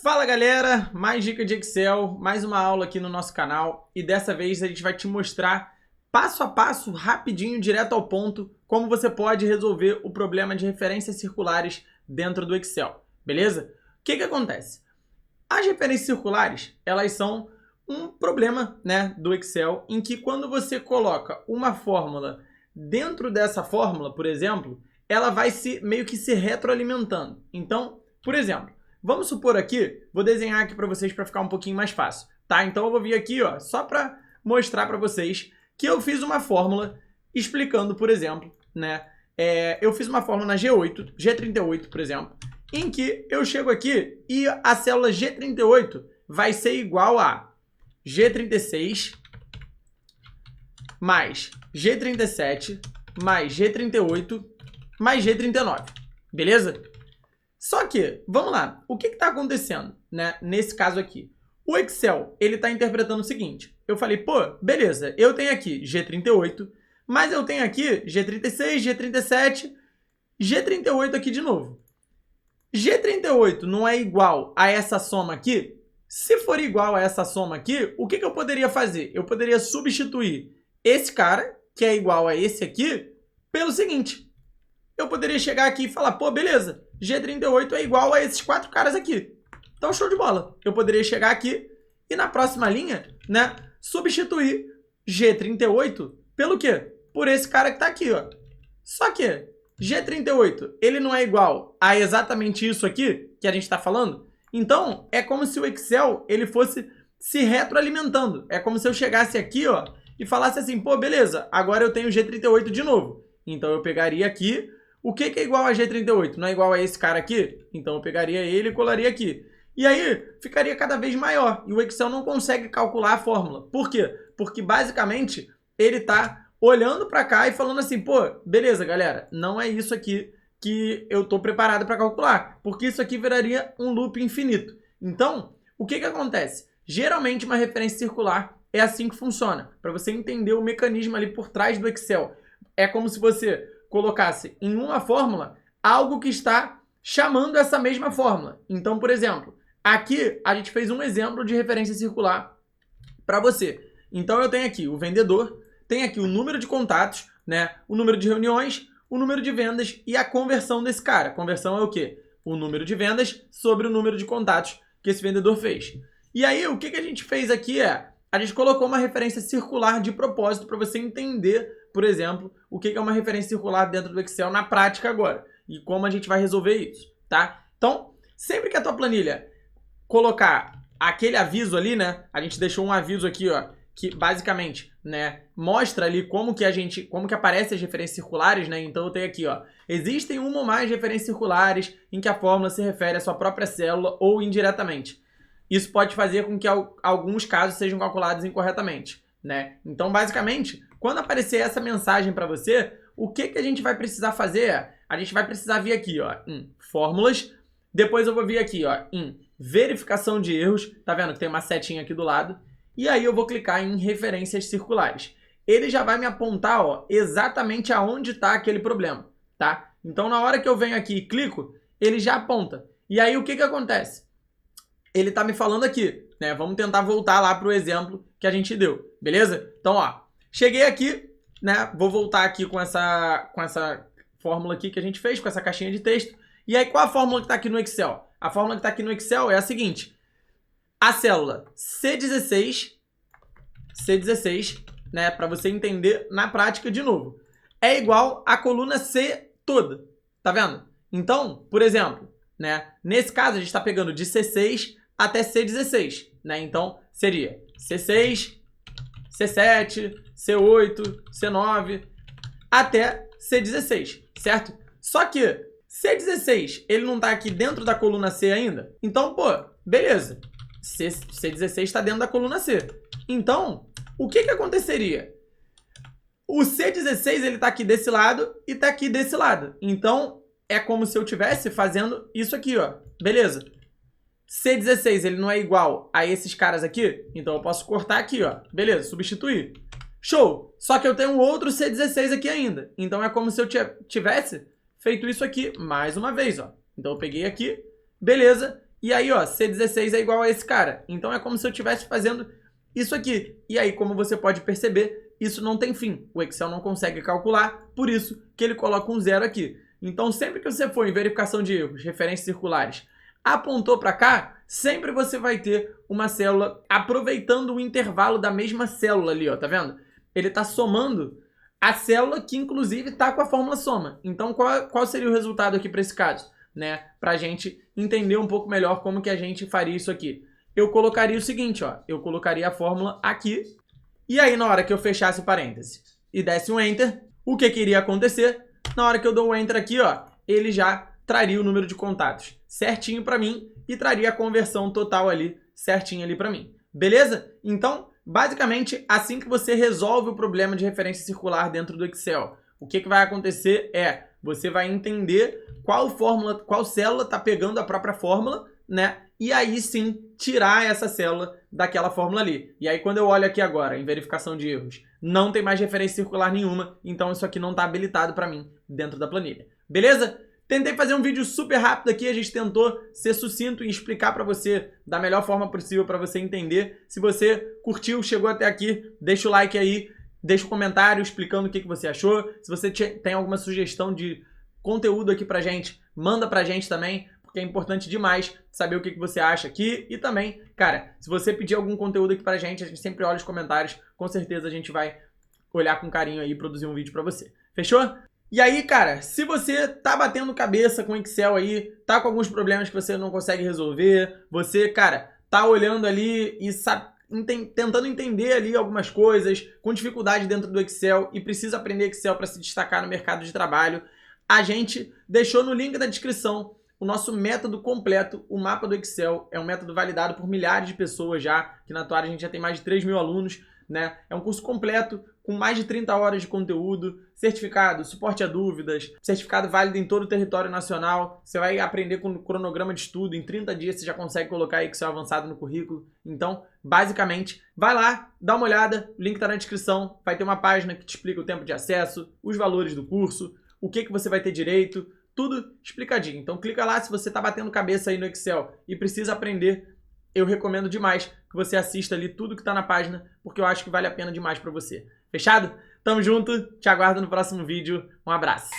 Fala galera, mais dica de Excel, mais uma aula aqui no nosso canal e dessa vez a gente vai te mostrar passo a passo, rapidinho, direto ao ponto, como você pode resolver o problema de referências circulares dentro do Excel, beleza? O que acontece? As referências circulares, elas são um problema, né, do Excel, em que quando você coloca uma fórmula dentro dessa fórmula, por exemplo, ela vai meio que se retroalimentando. Então, por exemplo, vamos supor aqui, vou desenhar aqui para vocês para ficar um pouquinho mais fácil, tá? Então eu vou vir aqui, ó, só para mostrar para vocês que eu fiz uma fórmula explicando, por exemplo, né? Eu fiz uma fórmula na G8, G38, por exemplo, em que eu chego aqui e a célula G38 vai ser igual a G36 mais G37 mais G38 mais G39, beleza? Só que, vamos lá, o que está acontecendo, né, nesse caso aqui? O Excel, ele está interpretando o seguinte, eu falei, pô, beleza, eu tenho aqui G38, mas eu tenho aqui G36, G37, G38 aqui de novo. G38 não é igual a essa soma aqui? Se for igual a essa soma aqui, o que eu poderia fazer? Eu poderia substituir esse cara, que é igual a esse aqui, pelo seguinte. Eu poderia chegar aqui e falar, pô, beleza, G38 é igual a esses 4 caras aqui. Então, show de bola. Eu poderia chegar aqui e na próxima linha, né, substituir G38 pelo quê? Por esse cara que tá aqui, ó. Só que G38, ele não é igual a exatamente isso aqui que a gente tá falando? Então, é como se o Excel, ele fosse se retroalimentando. É como se eu chegasse aqui, ó, e falasse assim, pô, beleza, agora eu tenho G38 de novo. Então, eu pegaria aqui. O que é igual a G38? Não é igual a esse cara aqui? Então eu pegaria ele e colaria aqui. E aí ficaria cada vez maior. E o Excel não consegue calcular a fórmula. Por quê? Porque basicamente ele está olhando para cá e falando assim, pô, beleza, galera, não é isso aqui que eu estou preparado para calcular. Porque isso aqui viraria um loop infinito. Então, o que acontece? Geralmente uma referência circular é assim que funciona. Para você entender o mecanismo ali por trás do Excel. É como se você colocasse em uma fórmula algo que está chamando essa mesma fórmula. Então, por exemplo, aqui a gente fez um exemplo de referência circular para você. Então, eu tenho aqui o vendedor, tem aqui o número de contatos, né, o número de reuniões, o número de vendas e a conversão desse cara. Conversão é o quê? O número de vendas sobre o número de contatos que esse vendedor fez. E aí, o que a gente fez aqui a gente colocou uma referência circular de propósito para você entender, por exemplo, o que é uma referência circular dentro do Excel na prática agora e como a gente vai resolver isso, tá? Então, sempre que a tua planilha colocar aquele aviso ali, né? A gente deixou um aviso aqui, ó, que basicamente, né, mostra ali como que aparecem as referências circulares, né? Então eu tenho aqui, ó, existem uma ou mais referências circulares em que a fórmula se refere à sua própria célula ou indiretamente. Isso pode fazer com que alguns casos sejam calculados incorretamente, né? Então, basicamente, quando aparecer essa mensagem para você, o que a gente vai precisar fazer a gente vai precisar vir aqui, ó, em fórmulas, depois eu vou vir aqui, ó, em verificação de erros, tá vendo que tem uma setinha aqui do lado, e aí eu vou clicar em referências circulares. Ele já vai me apontar, ó, exatamente aonde está aquele problema, tá? Então, na hora que eu venho aqui e clico, ele já aponta. E aí, o que acontece? Ele tá me falando aqui, né? Vamos tentar voltar lá pro exemplo que a gente deu, beleza? Então, ó, cheguei aqui, né? Vou voltar aqui com essa fórmula aqui que a gente fez, com essa caixinha de texto. E aí, qual a fórmula que tá aqui no Excel? A fórmula que tá aqui no Excel é a seguinte. A célula C16, né? Para você entender na prática de novo, é igual à coluna C toda, tá vendo? Então, por exemplo, né? Nesse caso, a gente está pegando de C6 até C16, né? Então, seria C6, C7, C8, C9, até C16, certo? Só que C16, ele não está aqui dentro da coluna C ainda? Então, pô, beleza. C16 está dentro da coluna C. Então, o que aconteceria? O C16, ele está aqui desse lado e está aqui desse lado. Então, é como se eu estivesse fazendo isso aqui, ó. Beleza. C16, ele não é igual a esses caras aqui, então eu posso cortar aqui, ó. Beleza, substituir. Show! Só que eu tenho um outro C16 aqui ainda. Então é como se eu tivesse feito isso aqui mais uma vez, ó. Então eu peguei aqui, beleza. E aí, ó, C16 é igual a esse cara. Então é como se eu estivesse fazendo isso aqui. E aí, como você pode perceber, isso não tem fim. O Excel não consegue calcular, por isso que ele coloca um 0 aqui. Então sempre que você for em verificação de erros, referências circulares, apontou para cá, sempre você vai ter uma célula aproveitando o intervalo da mesma célula ali, ó, tá vendo? Ele está somando a célula que, inclusive, está com a fórmula soma. Então, qual seria o resultado aqui para esse caso? Né? Para a gente entender um pouco melhor como que a gente faria isso aqui. Eu colocaria o seguinte, ó. Eu colocaria a fórmula aqui. E aí, na hora que eu fechasse o parêntese e desse um Enter, o que iria acontecer? Na hora que eu dou um Enter aqui, ó, ele já traria o número de contatos certinho para mim e traria a conversão total ali certinho ali para mim. Beleza? Então, basicamente, assim que você resolve o problema de referência circular dentro do Excel, o que vai acontecer é, você vai entender qual célula está pegando a própria fórmula, né? E aí sim, tirar essa célula daquela fórmula ali. E aí quando eu olho aqui agora, em verificação de erros, não tem mais referência circular nenhuma, então isso aqui não está habilitado para mim dentro da planilha. Beleza? Tentei fazer um vídeo super rápido aqui, a gente tentou ser sucinto e explicar para você da melhor forma possível para você entender. Se você curtiu, chegou até aqui, deixa o like aí, deixa um comentário explicando o que você achou. Se você tem alguma sugestão de conteúdo aqui pra gente, manda pra gente também, porque é importante demais saber o que você acha aqui. E também, cara, se você pedir algum conteúdo aqui pra gente, a gente sempre olha os comentários, com certeza a gente vai olhar com carinho aí e produzir um vídeo pra você. Fechou? E aí, cara, se você tá batendo cabeça com Excel aí, tá com alguns problemas que você não consegue resolver, você, cara, tá olhando ali e tentando entender ali algumas coisas, com dificuldade dentro do Excel e precisa aprender Excel para se destacar no mercado de trabalho, a gente deixou no link da descrição o nosso método completo, o mapa do Excel. É um método validado por milhares de pessoas já, que na tua área a gente já tem mais de 3 mil alunos, né? É um curso completo, com mais de 30 horas de conteúdo, certificado, suporte a dúvidas, certificado válido em todo o território nacional. Você vai aprender com o cronograma de estudo, em 30 dias você já consegue colocar Excel avançado no currículo. Então, basicamente, vai lá, dá uma olhada, o link está na descrição, vai ter uma página que te explica o tempo de acesso, os valores do curso, o que você vai ter direito, tudo explicadinho. Então clica lá se você está batendo cabeça aí no Excel e precisa aprender. Eu recomendo demais que você assista ali tudo que está na página, porque eu acho que vale a pena demais para você. Fechado? Tamo junto, te aguardo no próximo vídeo. Um abraço.